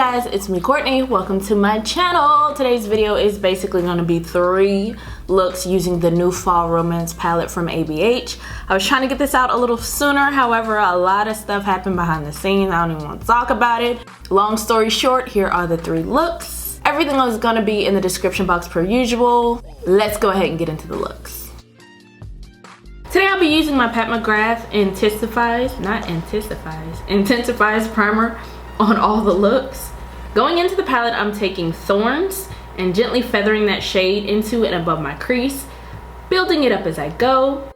guys, it's me Courtney. Welcome to my channel. Today's video is basically going to be 3 looks using the new fall romance palette from ABH. I was trying to get this out a little sooner, however a lot of stuff happened behind the scenes. I don't even want to talk about it. Long story short, here are the 3 looks. Everything is going to be in the description box per usual. Let's go ahead and get into the looks. Today I'll be using my Pat McGrath Intensifies primer on all the looks. Going into the palette, I'm taking Thorns and gently feathering that shade into and above my crease, building it up as I go.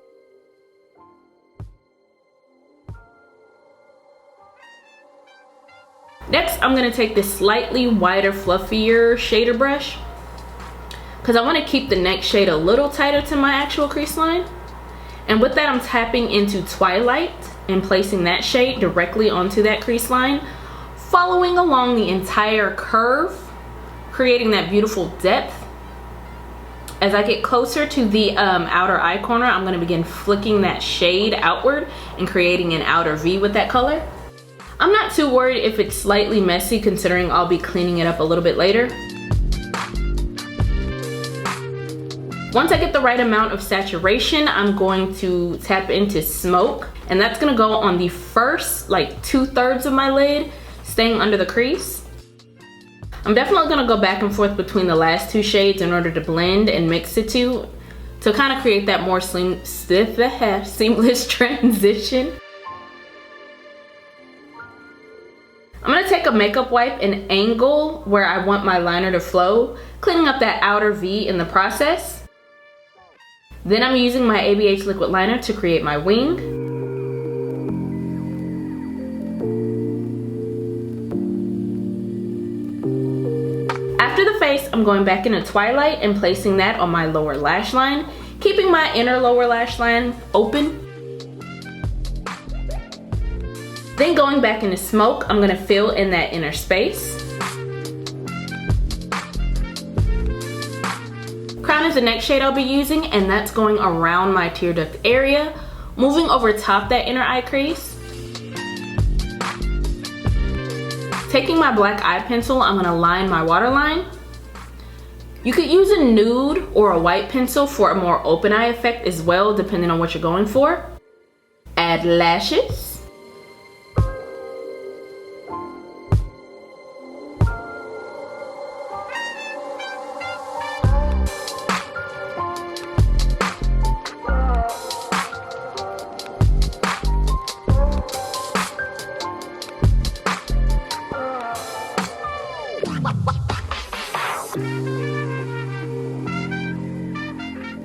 Next, I'm going to take this slightly wider, fluffier shader brush because I want to keep the next shade a little tighter to my actual crease line. And with that, I'm tapping into Twilight and placing that shade directly onto that crease line, following along the entire curve, creating that beautiful depth. As I get closer to the outer eye corner, I'm going to begin flicking that shade outward and creating an outer V with that color. I'm not too worried if it's slightly messy, considering I'll be cleaning it up a little bit later. Once I get the right amount of saturation, I'm going to tap into Smoke, and that's going to go on the first like 2/3 of my lid, staying under the crease. I'm definitely going to go back and forth between the last 2 shades in order to blend and mix the two to kind of create that more seamless transition. I'm going to take a makeup wipe and angle where I want my liner to flow, cleaning up that outer V in the process. Then I'm using my ABH liquid liner to create my wing. After the face, I'm going back into Twilight and placing that on my lower lash line, keeping my inner lower lash line open. Then going back into Smoke, I'm gonna fill in that inner space. Crown is the next shade I'll be using, and that's going around my tear duct area, moving over top that inner eye crease. Taking my black eye pencil, I'm gonna line my waterline. You could use a nude or a white pencil for a more open eye effect as well, depending on what you're going for. Add lashes.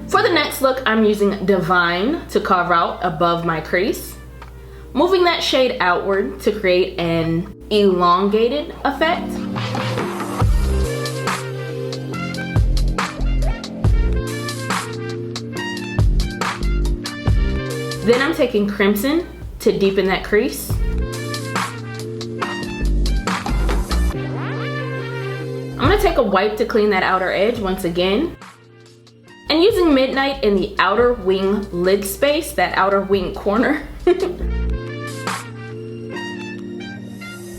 For the next look, I'm using Divine to carve out above my crease, moving that shade outward to create an elongated effect. Then I'm taking Crimson to deepen that crease. I'm going to take a wipe to clean that outer edge once again. And using Midnight in the outer wing lid space, that outer wing corner. I'm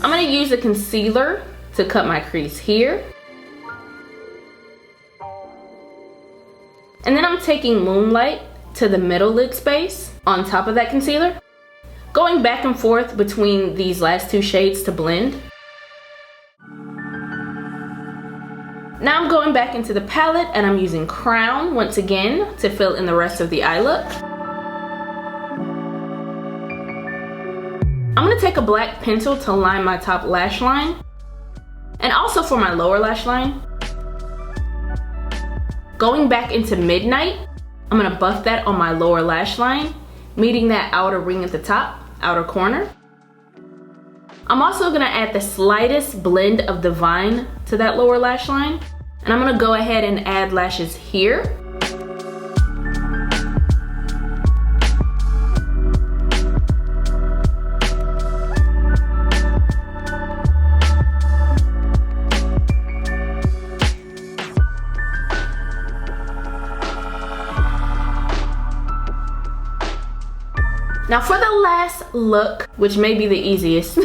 going to use a concealer to cut my crease here. And then I'm taking Moonlight to the middle lid space on top of that concealer, going back and forth between these last 2 shades to blend. Now I'm going back into the palette and I'm using Crown once again to fill in the rest of the eye look. I'm going to take a black pencil to line my top lash line and also for my lower lash line. Going back into Midnight, I'm going to buff that on my lower lash line, meeting that outer ring at the top, outer corner. I'm also going to add the slightest blend of Divine to that lower lash line. And I'm going to go ahead and add lashes here. Now for the last look, which may be the easiest,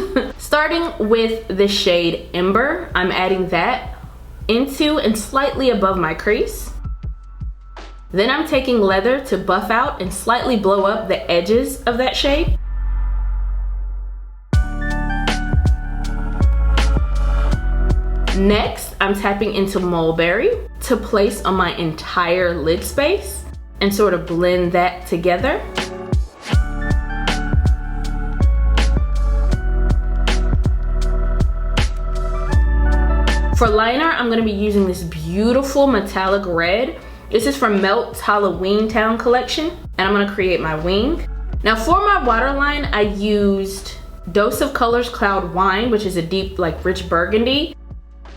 Starting with the shade Ember, I'm adding that into and slightly above my crease. Then I'm taking Leather to buff out and slightly blow up the edges of that shade. Next, I'm tapping into Mulberry to place on my entire lid space and sort of blend that together. For liner, I'm gonna be using this beautiful metallic red. This is from Melt's Halloween Town collection, and I'm gonna create my wing. Now for my waterline, I used Dose of Colors Cloud Wine, which is a deep, like rich burgundy,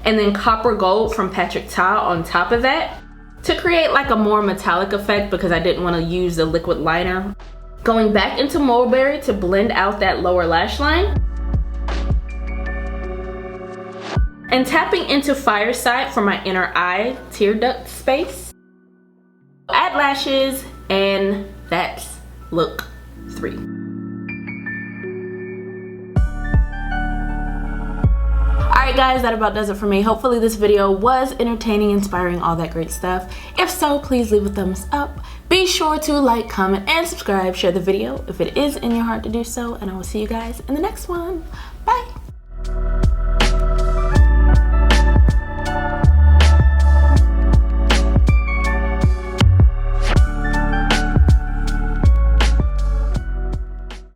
and then Copper Gold from Patrick Ta on top of that to create like a more metallic effect because I didn't wanna use the liquid liner. Going back into Mulberry to blend out that lower lash line. And tapping into Fireside for my inner eye tear duct space. Add lashes, and that's look 3. Alright guys, that about does it for me. Hopefully this video was entertaining, inspiring, all that great stuff. If so, please leave a thumbs up. Be sure to like, comment, and subscribe. Share the video if it is in your heart to do so, and I will see you guys in the next one. Bye!